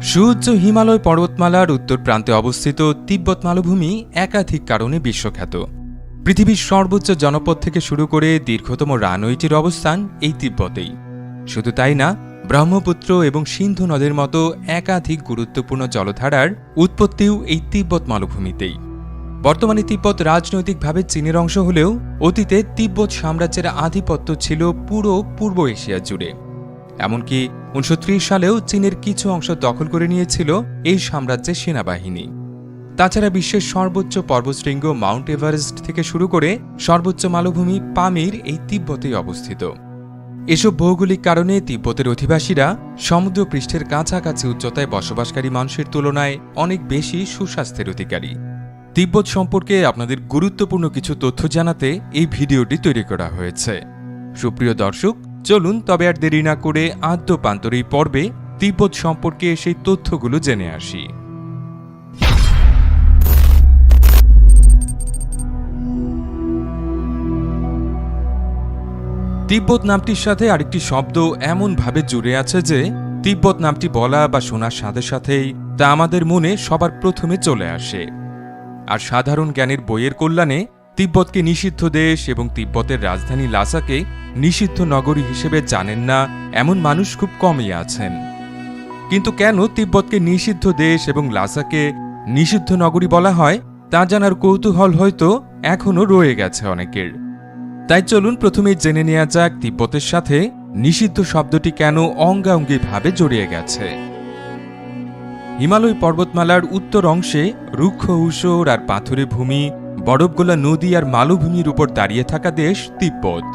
সুউচ্চ হিমালয় পর্বতমালার উত্তর প্রান্তে অবস্থিত তিব্বত মালভূমি একাধিক কারণে বিশ্বখ্যাত। পৃথিবীর সর্বোচ্চ জনপদ থেকে শুরু করে দীর্ঘতম রানওয়েটির অবস্থান এই তিব্বতেই। শুধু তাই না, ব্রহ্মপুত্র এবং সিন্ধু নদের মতো একাধিক গুরুত্বপূর্ণ জলধারার উৎপত্তিও এই তিব্বত মালভূমিতেই। বর্তমানে তিব্বত রাজনৈতিকভাবে চীনের অংশ হলেও অতীতে তিব্বত সাম্রাজ্যের আধিপত্য ছিল পুরো পূর্ব এশিয়া জুড়ে। এমনকি 1930 সালেও চীনের কিছু অংশ দখল করে নিয়েছিল এই সাম্রাজ্যের সেনাবাহিনী। তাছাড়া বিশ্বের সর্বোচ্চ পর্বতশৃঙ্গ মাউন্ট এভারেস্ট থেকে শুরু করে সর্বোচ্চ মালভূমি পামির এই তিব্বতেই অবস্থিত। এসব ভৌগোলিক কারণে তিব্বতের অধিবাসীরা সমুদ্রপৃষ্ঠের কাছাকাছি উচ্চতায় বসবাসকারী মানুষের তুলনায় অনেক বেশি সুস্বাস্থ্যের অধিকারী। তিব্বত সম্পর্কে আপনাদের গুরুত্বপূর্ণ কিছু তথ্য জানাতে এই ভিডিওটি তৈরি করা হয়েছে। সুপ্রিয় দর্শক, চলুন তবে আর দেরি না করে আদ্যপান্তর এই পর্বে তিব্বত সম্পর্কে সেই তথ্যগুলো জেনে আসি। তিব্বত নামটির সাথে আরেকটি শব্দ এমনভাবে জুড়ে আছে যে তিব্বত নামটি বলা বা শোনার সাথে সাথেই তা আমাদের মনে সবার প্রথমে চলে আসে। আর সাধারণ জ্ঞানের বইয়ের কল্যাণে তিব্বতকে নিষিদ্ধ দেশ এবং তিব্বতের রাজধানী লাসাকে নিষিদ্ধ নগরী হিসেবে জানেন না এমন মানুষ খুব কমই আছেন। কিন্তু কেন তিব্বতকে নিষিদ্ধ দেশ এবং লাসাকে নিষিদ্ধ নগরী বলা হয় তা জানার কৌতূহল হয়তো এখনও রয়ে গেছে অনেকের। তাই চলুন প্রথমেই জেনে নেওয়া যাক তিব্বতের সাথে নিষিদ্ধ শব্দটি কেন অঙ্গাঙ্গিভাবে জড়িয়ে গেছে। হিমালয় পর্বতমালার উত্তর অংশে রুক্ষ ঊষর আর পাথুরে ভূমি, বরফগোলা নদী আর মালভূমির উপর দাঁড়িয়ে থাকা দেশ তিব্বত।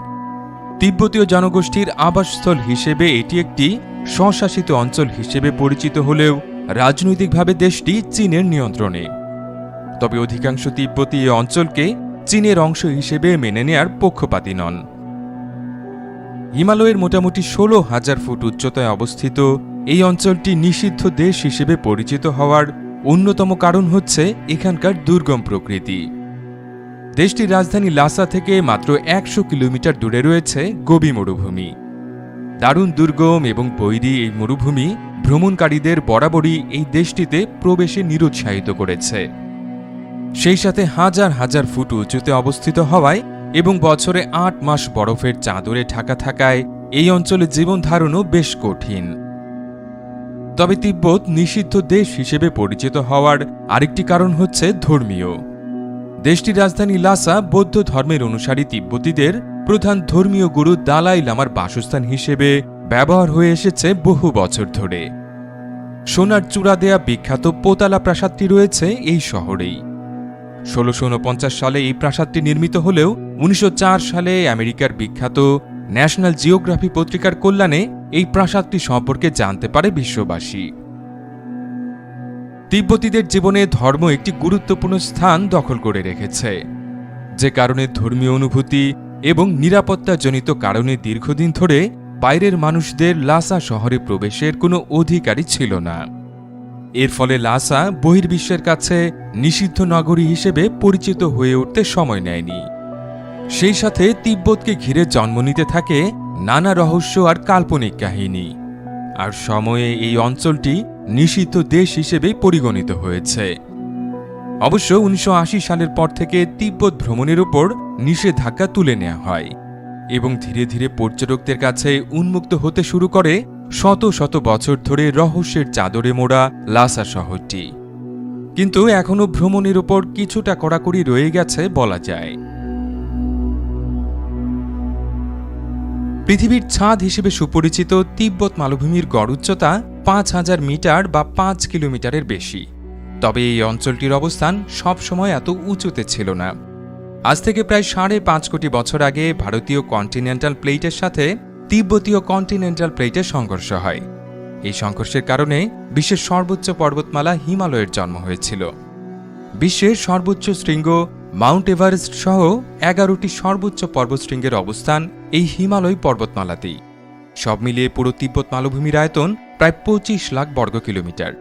তিব্বতীয় জনগোষ্ঠীর আবাসস্থল হিসেবে এটি একটি স্বশাসিত অঞ্চল হিসেবে পরিচিত হলেও রাজনৈতিকভাবে দেশটি চীনের নিয়ন্ত্রণে। তবে অধিকাংশ তিব্বতী এই অঞ্চলকে চীনের অংশ হিসেবে মেনে নেয়ার পক্ষপাতী নন। হিমালয়ের মোটামুটি 16,000 ফুট উচ্চতায় অবস্থিত এই অঞ্চলটি নিষিদ্ধ দেশ হিসেবে পরিচিত হওয়ার অন্যতম কারণ হচ্ছে এখানকার দুর্গম প্রকৃতি। দেশটির রাজধানী লাসা থেকে মাত্র 100 কিলোমিটার দূরে রয়েছে গোবি মরুভূমি। দারুণ দুর্গম এবং বৈরী এই মরুভূমি ভ্রমণকারীদের বরাবরই এই দেশটিতে প্রবেশে নিরুৎসাহিত করেছে। সেই সাথে হাজার হাজার ফুট উঁচুতে অবস্থিত হওয়ায় এবং বছরে 8 মাস বরফের চাদরে ঢাকা থাকায় এই অঞ্চলে জীবন ধারণও বেশ কঠিন। তবে তিব্বত নিষিদ্ধ দেশ হিসেবে পরিচিত হওয়ার আরেকটি কারণ হচ্ছে ধর্মীয়। দেশটির রাজধানী লাসা বৌদ্ধ ধর্মের অনুসারী তিব্বতীদের প্রধান ধর্মীয় গুরু দালাই লামার বাসস্থান হিসেবে ব্যবহার হয়ে এসেছে বহু বছর ধরে। সোনার চূড়া দেয়া বিখ্যাত পোতালা প্রাসাদটি রয়েছে এই শহরেই। 1649 সালে এই প্রাসাদটি নির্মিত হলেও 1904 সালে আমেরিকার বিখ্যাত ন্যাশনাল জিওগ্রাফি পত্রিকার কল্যাণে এই প্রাসাদটি সম্পর্কে জানতে পারে বিশ্ববাসী। তিব্বতীদের জীবনে ধর্ম একটি গুরুত্বপূর্ণ স্থান দখল করে রেখেছে, যে কারণে ধর্মীয় অনুভূতি এবং নিরাপত্তাজনিত কারণে দীর্ঘদিন ধরে বাইরের মানুষদের লাসা শহরে প্রবেশের কোনো অধিকারই ছিল না। এর ফলে লাসা বহির্বিশ্বের কাছে নিষিদ্ধ নগরী হিসেবে পরিচিত হয়ে উঠতে সময় নেয়নি। সেই সাথে তিব্বতকে ঘিরে জন্ম নিতে থাকে নানা রহস্য আর কাল্পনিক কাহিনী, আর সময়ে এই অঞ্চলটি নিষিদ্ধ দেশ হিসেবে পরিগণিত হয়েছে। অবশ্য 1980 সালের পর থেকে তিব্বত ভ্রমণের উপর নিষেধাজ্ঞা তুলে নেওয়া হয় এবং ধীরে ধীরে পর্যটকদের কাছে উন্মুক্ত হতে শুরু করে শত শত বছর ধরে রহস্যের চাদরে মোড়া লাসা শহরটি। কিন্তু এখনও ভ্রমণের উপর কিছুটা কড়াকড়ি রয়ে গেছে বলা যায়। পৃথিবীর ছাদ হিসেবে সুপরিচিত তিব্বত মালভূমির গড় উচ্চতা 5000 মিটার বা 5 কিলোমিটারের বেশি। তবে এই অঞ্চলটির অবস্থান সবসময় এত উঁচুতে ছিল না। আজ থেকে প্রায় 5.5 কোটি বছর আগে ভারতীয় কন্টিনেন্টাল প্লেটের সাথে তিব্বতীয় কন্টিনেন্টাল প্লেটের সংঘর্ষ হয়। এই সংঘর্ষের কারণে বিশ্বের সর্বোচ্চ পর্বতমালা হিমালয়ের জন্ম হয়েছিল। বিশ্বের সর্বোচ্চ শৃঙ্গ মাউন্ট এভারেস্ট সহ 11টি সর্বোচ্চ পর্বতশৃঙ্গের অবস্থান এই হিমালয় পর্বতমালাতেই। সব মিলিয়ে পুরো তিব্বত মালভূমির আয়তন প্রায় 25 লাখ বর্গ কিলোমিটার।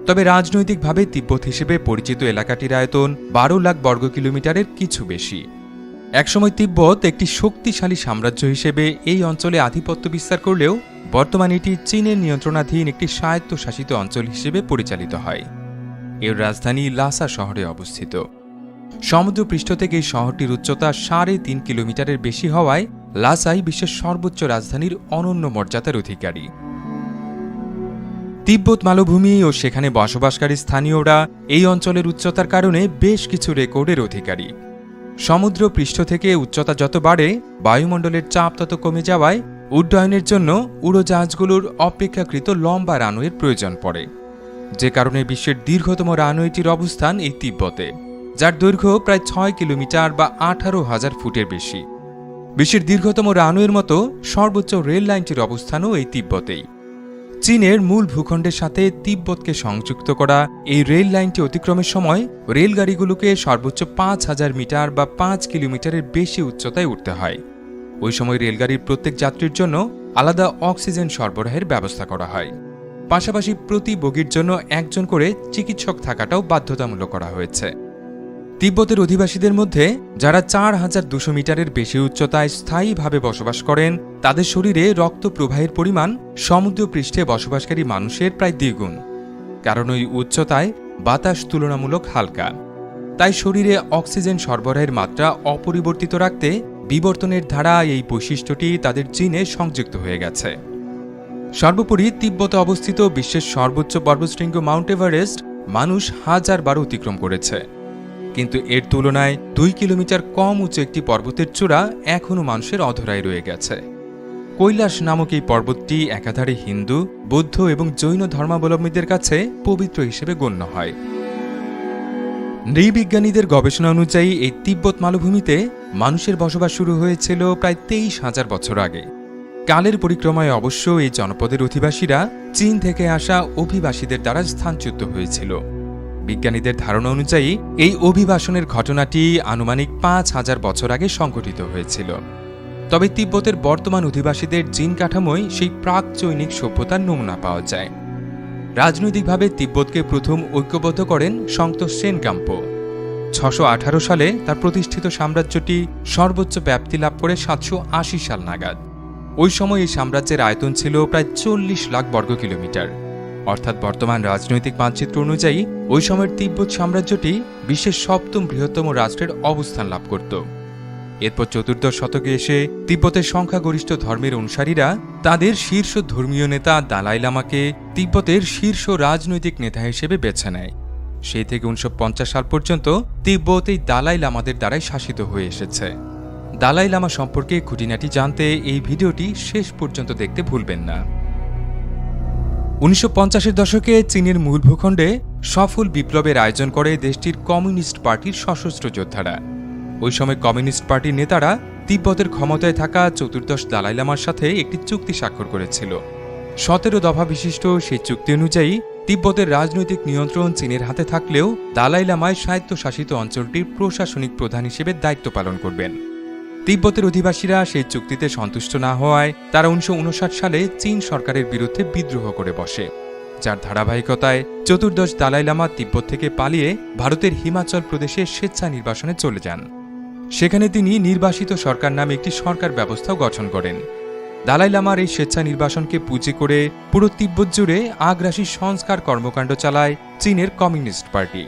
তবে রাজনৈতিকভাবে তিব্বত হিসেবে পরিচিত এলাকাটির আয়তন 12 লাখ বর্গ কিলোমিটারের কিছু বেশি। একসময় তিব্বত একটি শক্তিশালী সাম্রাজ্য হিসেবে এই অঞ্চলে আধিপত্য বিস্তার করলেও বর্তমানে এটি চীনের নিয়ন্ত্রণাধীন একটি স্বায়ত্তশাসিত অঞ্চল হিসেবে পরিচালিত হয়। এর রাজধানী লাসা শহরে অবস্থিত। সমুদ্রপৃষ্ঠ থেকে এই শহরটির উচ্চতা 3.5 কিলোমিটারের বেশি হওয়ায় লাসাই বিশ্বের সর্বোচ্চ রাজধানীর অনন্য মর্যাদার অধিকারী। তিব্বত মালভূমি ও সেখানে বসবাসকারী স্থানীয়রা এই অঞ্চলের উচ্চতার কারণে বেশ কিছু রেকর্ডের অধিকারী। সমুদ্র পৃষ্ঠ থেকে উচ্চতা যত বাড়ে, বায়ুমণ্ডলের চাপ তত কমে যাওয়ায় উড্ডয়নের জন্য উড়োজাহাজগুলোর অপেক্ষাকৃত লম্বা রানওয়ের প্রয়োজন পড়ে, যে কারণে বিশ্বের দীর্ঘতম রানওয়েটির অবস্থান এই তিব্বতে, যার দৈর্ঘ্য প্রায় 6 কিলোমিটার বা 18,000 ফুটের বেশি। বিশ্বের দীর্ঘতম রানওয়ের মতো সর্বোচ্চ রেল লাইনটির অবস্থানও এই তিব্বতেই। চীনের মূল ভূখণ্ডের সাথে তিব্বতকে সংযুক্ত করা এই রেল লাইনটি অতিক্রমের সময় রেলগাড়িগুলোকে সর্বোচ্চ 5,000 মিটার বা 5 কিলোমিটারের বেশি উচ্চতায় উঠতে হয়। ওই সময় রেলগাড়ির প্রত্যেক যাত্রীর জন্য আলাদা অক্সিজেন সরবরাহের ব্যবস্থা করা হয়। পাশাপাশি প্রতি বগির জন্য একজন করে চিকিৎসক থাকাটাও বাধ্যতামূলক করা হয়েছে। তিব্বতের অধিবাসীদের মধ্যে যারা 4,200 মিটারের বেশি উচ্চতায় স্থায়ীভাবে বসবাস করেন, তাদের শরীরে রক্ত প্রবাহের পরিমাণ সমুদ্রপৃষ্ঠে বসবাসকারী মানুষের প্রায় দ্বিগুণ। কারণ ওই উচ্চতায় বাতাস তুলনামূলক হালকা, তাই শরীরে অক্সিজেন সরবরাহের মাত্রা অপরিবর্তিত রাখতে বিবর্তনের ধারা এই বৈশিষ্ট্যটি তাদের জিনে সংযুক্ত হয়ে গেছে। সর্বোপরি তিব্বতে অবস্থিত বিশ্বের সর্বোচ্চ পর্বতশৃঙ্গ মাউন্ট এভারেস্ট মানুষ 1000 বার অতিক্রম করেছে, কিন্তু এর তুলনায় 2 কিলোমিটার কম উঁচু একটি পর্বতের চূড়া এখনও মানুষের অধরায় রয়ে গেছে। কৈলাস নামক এই পর্বতটি একাধারে হিন্দু, বৌদ্ধ এবং জৈন ধর্মাবলম্বীদের কাছে পবিত্র হিসেবে গণ্য হয়। নৃবিজ্ঞানীদের গবেষণা অনুযায়ী এই তিব্বত মালভূমিতে মানুষের বসবাস শুরু হয়েছিল প্রায় 23,000 বছর আগে। কালের পরিক্রমায় অবশ্য এই জনপদের অধিবাসীরা চীন থেকে আসা অভিবাসীদের দ্বারা স্থানচ্যুত হয়েছিল। বিজ্ঞানীদের ধারণা অনুযায়ী এই অভিবাসনের ঘটনাটি আনুমানিক 5,000 বছর আগে সংঘটিত হয়েছিল। তবে তিব্বতের বর্তমান অধিবাসীদের জিন কাঠামোয় সেই প্রাক চৈনিক সভ্যতার নমুনা পাওয়া যায়। রাজনৈতিকভাবে তিব্বতকে প্রথম ঐক্যবদ্ধ করেন সন্তোষ সেনগাম্পো। 618 সালে তার প্রতিষ্ঠিত সাম্রাজ্যটি সর্বোচ্চ ব্যাপ্তি লাভ করে 780 সাল নাগাদ। ওই সময় এই সাম্রাজ্যের আয়তন ছিল প্রায় 40 লাখ বর্গ কিলোমিটার। অর্থাৎ বর্তমান রাজনৈতিক মানচিত্র অনুযায়ী ওই সময়ের তিব্বত সাম্রাজ্যটি বিশ্বের 7ম বৃহত্তম রাষ্ট্রের অবস্থান লাভ করত। এরপর 14দশ শতকে এসে তিব্বতের সংখ্যাগরিষ্ঠ ধর্মের অনুসারীরা তাদের শীর্ষ ধর্মীয় নেতা দালাই লামাকে তিব্বতের শীর্ষ রাজনৈতিক নেতা হিসেবে বেছে নেয়। সেই থেকে 1950 সাল পর্যন্ত তিব্বত এই দালাই লামাদের দ্বারাই শাসিত হয়ে এসেছে। দালাই লামা সম্পর্কে খুঁটিনাটি জানতে এই ভিডিওটি শেষ পর্যন্ত দেখতে ভুলবেন না। 1950-এর দশকে চীনের মূল ভূখণ্ডে সফল বিপ্লবের আয়োজন করে দেশটির কমিউনিস্ট পার্টির সশস্ত্র যোদ্ধারা। ওই সময় কমিউনিস্ট পার্টির নেতারা তিব্বতের ক্ষমতায় থাকা 14দশ দালাই লামার সাথে একটি চুক্তি স্বাক্ষর করেছিল। 17 দফা বিশিষ্ট সেই চুক্তি অনুযায়ী তিব্বতের রাজনৈতিক নিয়ন্ত্রণ চীনের হাতে থাকলেও দালাই লামায় স্বায়ত্তশাসিত অঞ্চলটির প্রশাসনিক প্রধান হিসেবে দায়িত্ব পালন করবেন। তিব্বতের অধিবাসীরা সেই চুক্তিতে সন্তুষ্ট না হওয়ায় তারা 1959 সালে চীন সরকারের বিরুদ্ধে বিদ্রোহ করে বসে, যার ধারাবাহিকতায় 14দশ দালাই লামা তিব্বত থেকে পালিয়ে ভারতের হিমাচল প্রদেশে স্বেচ্ছা নির্বাসনে চলে যান। সেখানে তিনি নির্বাসিত সরকার নামে একটি সরকার ব্যবস্থাও গঠন করেন। দালাই লামার এই স্বেচ্ছা নির্বাসনকে পুঁজি করে পুরো তিব্বত জুড়ে আগ্রাসী সংস্কার কর্মকাণ্ড চালায় চীনের কমিউনিস্ট পার্টি,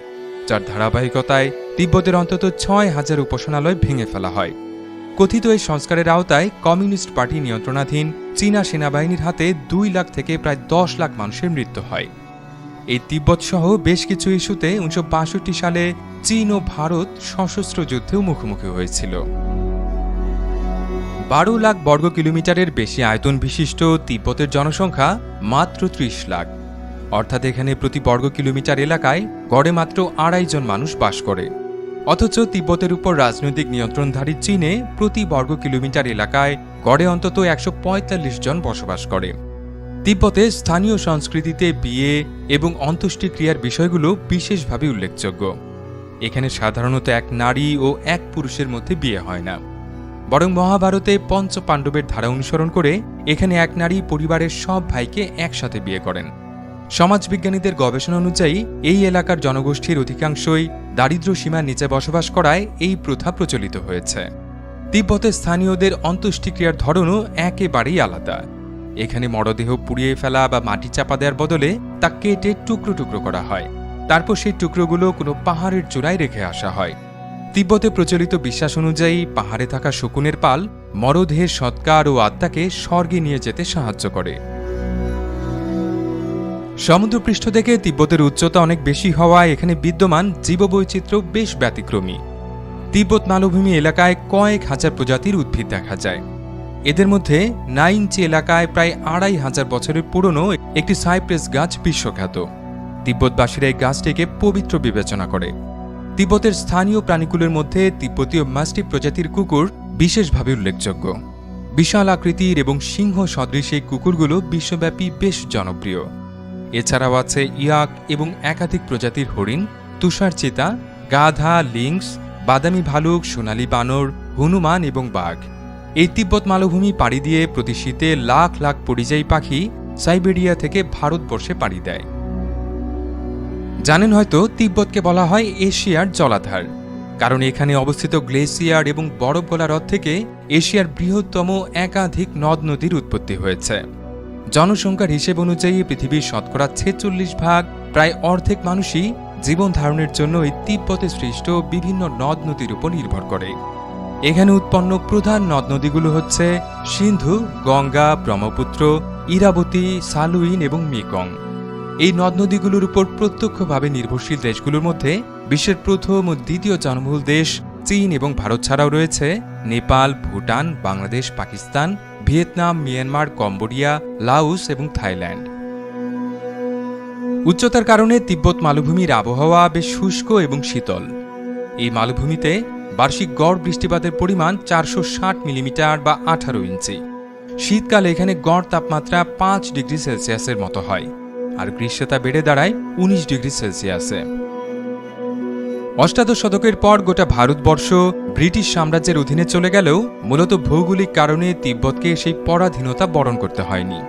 যার ধারাবাহিকতায় তিব্বতের অন্তত 6,000 উপাসনালয় ভেঙে ফেলা হয়। কথিত এই সংস্কারের আওতায় কমিউনিস্ট পার্টি নিয়ন্ত্রণাধীন চীনা সেনাবাহিনীর হাতে 2 লাখ থেকে প্রায় 10 লাখ মানুষের মৃত্যু হয়। এই তিব্বত সহ বেশ কিছু ইস্যুতে 1962 সালে চীন ও ভারত সশস্ত্র যুদ্ধেও মুখোমুখি হয়েছিল। 12 লাখ বর্গ কিলোমিটারের বেশি আয়তন বিশিষ্ট তিব্বতের জনসংখ্যা মাত্র 30 লাখ। অর্থাৎ এখানে প্রতি বর্গ কিলোমিটার এলাকায় গড়ে মাত্র 2.5 জন মানুষ বাস করে। অথচ তিব্বতের উপর রাজনৈতিক নিয়ন্ত্রণধারী চীনে প্রতি বর্গ কিলোমিটার এলাকায় গড়ে অন্তত 145 জন বসবাস করে। তিব্বতে স্থানীয় সংস্কৃতিতে বিয়ে এবং অন্ত্যেষ্টিক্রিয়ার বিষয়গুলো বিশেষভাবে উল্লেখযোগ্য। এখানে সাধারণত এক নারী ও এক পুরুষের মধ্যে বিয়ে হয় না, বরং মহাভারতে পঞ্চ পাণ্ডবের ধারা অনুসরণ করে এখানে এক নারী পরিবারের সব ভাইকে একসাথে বিয়ে করেন। সমাজবিজ্ঞানীদের গবেষণা অনুযায়ী এই এলাকার জনগোষ্ঠীর অধিকাংশই দারিদ্র্য সীমার নিচে বসবাস করায় এই প্রথা প্রচলিত হয়েছে। তিব্বতের স্থানীয়দের অন্ত্যেষ্টিক্রিয়ার ধরনও একেবারেই আলাদা। এখানে মরদেহ পুড়িয়ে ফেলা বা মাটি চাপা দেওয়ার বদলে তা কেটে টুকরো টুকরো করা হয়। তারপর সেই টুকরোগুলো কোনো পাহাড়ের চূড়ায় রেখে আসা হয়। তিব্বতে প্রচলিত বিশ্বাস অনুযায়ী পাহাড়ে থাকা শকুনের পাল মরদেহের সৎকার ও আত্মাকে স্বর্গে নিয়ে যেতে সাহায্য করে। সমুদ্রপৃষ্ঠ থেকে তিব্বতের উচ্চতা অনেক বেশি হওয়ায় এখানে বিদ্যমান জীববৈচিত্র্য বেশ ব্যতিক্রমী। তিব্বত মালভূমি এলাকায় কয়েক হাজার প্রজাতির উদ্ভিদ দেখা যায়। এদের মধ্যে নাইনচি এলাকায় প্রায় ২৫০০ বছরের পুরনো একটি সাইপ্রেস গাছ বিশ্বখ্যাত। তিব্বতবাসীরা এই গাছটিকে পবিত্র বিবেচনা করে। তিব্বতের স্থানীয় প্রাণীকুলের মধ্যে তিব্বতীয় মাস্টিফ প্রজাতির কুকুর বিশেষভাবে উল্লেখযোগ্য। বিশাল আকৃতির এবং সিংহ সদৃশ এই কুকুরগুলো বিশ্বব্যাপী বেশ জনপ্রিয়। এছাড়াও আছে ইয়াক এবং একাধিক প্রজাতির হরিণ, তুষার চিতা, গাধা, লিংস, বাদামি ভালুক, সোনালী বানর, হনুমান এবং বাঘ। এই তিব্বত মালভূমি পাড়ি দিয়ে প্রতি শীতে লাখ লাখ পরিযায়ী পাখি সাইবেরিয়া থেকে ভারতবর্ষে পাড়ি দেয়। জানেন হয়তো তিব্বতকে বলা হয় এশিয়ার জলাধার, কারণ এখানে অবস্থিত গ্লেসিয়ার এবং বরফ গলা হ্রদ থেকে এশিয়ার বৃহত্তম একাধিক নদ নদীর উৎপত্তি হয়েছে। জনসংখ্যার হিসেব অনুযায়ী পৃথিবীর শতকরা 46%, প্রায় অর্ধেক মানুষই জীবন ধারণের জন্য এই তিব্বতে সৃষ্ট বিভিন্ন নদ নদীর উপর নির্ভর করে। এখানে উৎপন্ন প্রধান নদ নদীগুলো হচ্ছে সিন্ধু, গঙ্গা, ব্রহ্মপুত্র, ইরাবতী, সালুইন এবং মেকং। এই নদ নদীগুলোর উপর প্রত্যক্ষভাবে নির্ভরশীল দেশগুলোর মধ্যে বিশ্বের প্রথম ও দ্বিতীয় জনবহুল দেশ চীন এবং ভারত ছাড়াও রয়েছে Nepal, Bhutan, Bangladesh, Pakistan, Vietnam, Myanmar, Cambodia, Laos এবং থাইল্যান্ড। উচ্চতার কারণে তিব্বত মালভূমির আবহাওয়া বেশ শুষ্ক এবং শীতল। এই মালভূমিতে বার্ষিক গড় বৃষ্টিপাতের পরিমাণ 460 মিলিমিটার বা 18 ইঞ্চি। শীতকালে এখানে গড় তাপমাত্রা 5 ডিগ্রি সেলসিয়াসের মতো হয়, আর গ্রীষ্মতা বেড়ে দাঁড়ায় 19 ডিগ্রি সেলসিয়াসে। অষ্টাদশ শতকের পর গোটা ভারতবর্ষ ব্রিটিশ সাম্রাজ্যের অধীনে চলে গেলেও মূলত ভৌগোলিক কারণে তিব্বতকে সেই পরাধীনতা বরণ করতে হয়নি।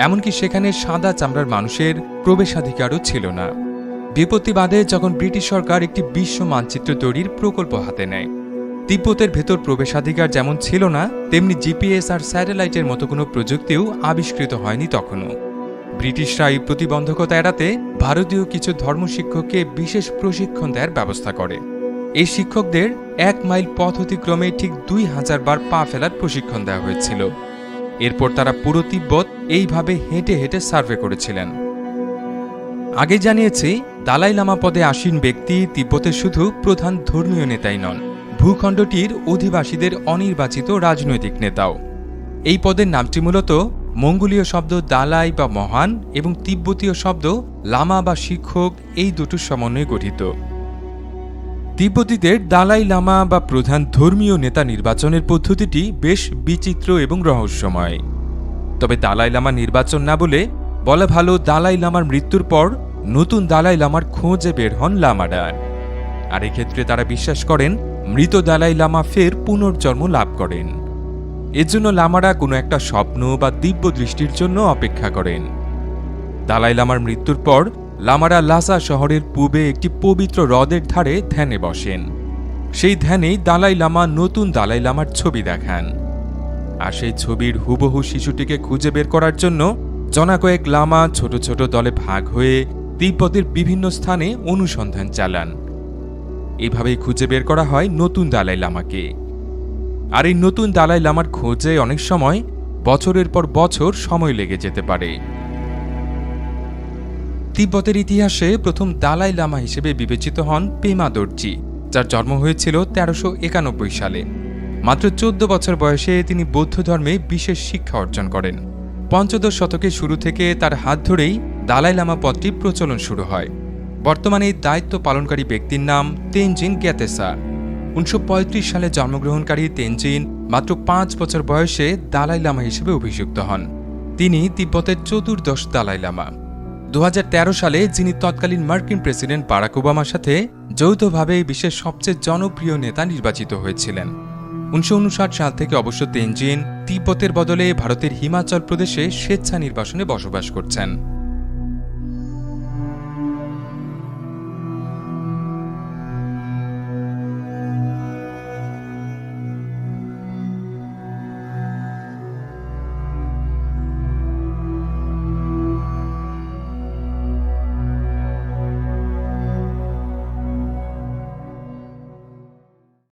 এমনকি সেখানে সাদা চামড়ার মানুষের প্রবেশাধিকারও ছিল না। বিপত্তি বাদে যখন ব্রিটিশ সরকার একটি বিশ্ব মানচিত্র তৈরির প্রকল্প হাতে নেয়, তিব্বতের ভেতর প্রবেশাধিকার যেমন ছিল না, তেমনি জিপিএস আর স্যাটেলাইটের মতো কোনো প্রযুক্তিও আবিষ্কৃত হয়নি তখনও। ব্রিটিশরা এই প্রতিবন্ধকতা এড়াতে ভারতীয় কিছু ধর্মশিক্ষককে বিশেষ প্রশিক্ষণ দেওয়ার ব্যবস্থা করে। এই শিক্ষকদের 1 মাইল পথ অতিক্রমে ঠিক 2000 বার পা ফেলার প্রশিক্ষণ দেওয়া হয়েছিল। এরপর তারা পুরো তিব্বত এইভাবে হেঁটে হেঁটে সার্ভে করেছিলেন। আগে জানিয়েছি, দালাই লামা পদে আসীন ব্যক্তি তিব্বতের শুধু প্রধান ধর্মীয় নেতাই নন, ভূখণ্ডটির অধিবাসীদের অনির্বাচিত রাজনৈতিক নেতাও। এই পদের নামটি মূলত মঙ্গোলীয় শব্দ দালাই বা মহান এবং তিব্বতীয় শব্দ লামা বা শিক্ষক, এই দুটোর সমন্বয়ে গঠিত। তিব্বতীদের দালাই লামা বা প্রধান ধর্মীয় নেতা নির্বাচনের পদ্ধতিটি বেশ বিচিত্র এবং রহস্যময়। তবে দালাই লামা নির্বাচন না বলে বলা ভালো, দালাই লামার মৃত্যুর পর নতুন দালাই লামার খোঁজে বের হন লামারা। আর এক্ষেত্রে তারা বিশ্বাস করেন মৃত দালাই লামা ফের পুনর্জন্ম লাভ করেন। এজন্য লামারা কোনো একটা স্বপ্ন বা দিব্য দৃষ্টির জন্য অপেক্ষা করেন। দালাই লামার মৃত্যুর পর লামারা লাসা শহরের পূবে একটি পবিত্র হ্রদের ধারে ধ্যানে বসেন। সেই ধ্যানেই দালাই লামা নতুন দালাই লামার ছবি দেখান। আর সেই ছবির হুবহু শিশুটিকে খুঁজে বের করার জন্য জনা কয়েক লামা ছোট ছোট দলে ভাগ হয়ে তিব্বতের বিভিন্ন স্থানে অনুসন্ধান চালান। এভাবেই খুঁজে বের করা হয় নতুন দালাই লামাকে। আর এই নতুন দালাই লামার খোঁজে অনেক সময় বছরের পর বছর সময় লেগে যেতে পারে। তিব্বতের ইতিহাসে প্রথম দালাই লামা হিসেবে বিবেচিত হন পেমা দর্জি, যার জন্ম হয়েছিল 1391 সালে। মাত্র 14 বছর বয়সে তিনি বৌদ্ধ ধর্মে বিশেষ শিক্ষা অর্জন করেন। পঞ্চদশ শতকের শুরু থেকে তার হাত ধরেই দালাই লামা পদটির প্রচলন শুরু হয়। বর্তমানে এই দায়িত্ব পালনকারী ব্যক্তির নাম তেনজিন গ্যাতেসা। 1935 সালে জন্মগ্রহণকারী তেনজিন মাত্র 5 বছর বয়সে দালাই লামা হিসেবে অভিষিক্ত হন। তিনি তিব্বতের 14th দালাই লামা। 2013 সালে যিনি তৎকালীন মার্কিন প্রেসিডেন্ট বারাক ওবামার সাথে যৌথভাবে বিশ্বের সবচেয়ে জনপ্রিয় নেতা নির্বাচিত হয়েছিলেন। 1959 সাল থেকে অবশ্য তেনজিন তিব্বতের বদলে ভারতের হিমাচল প্রদেশে স্বেচ্ছা নির্বাসনে বসবাস করছেন।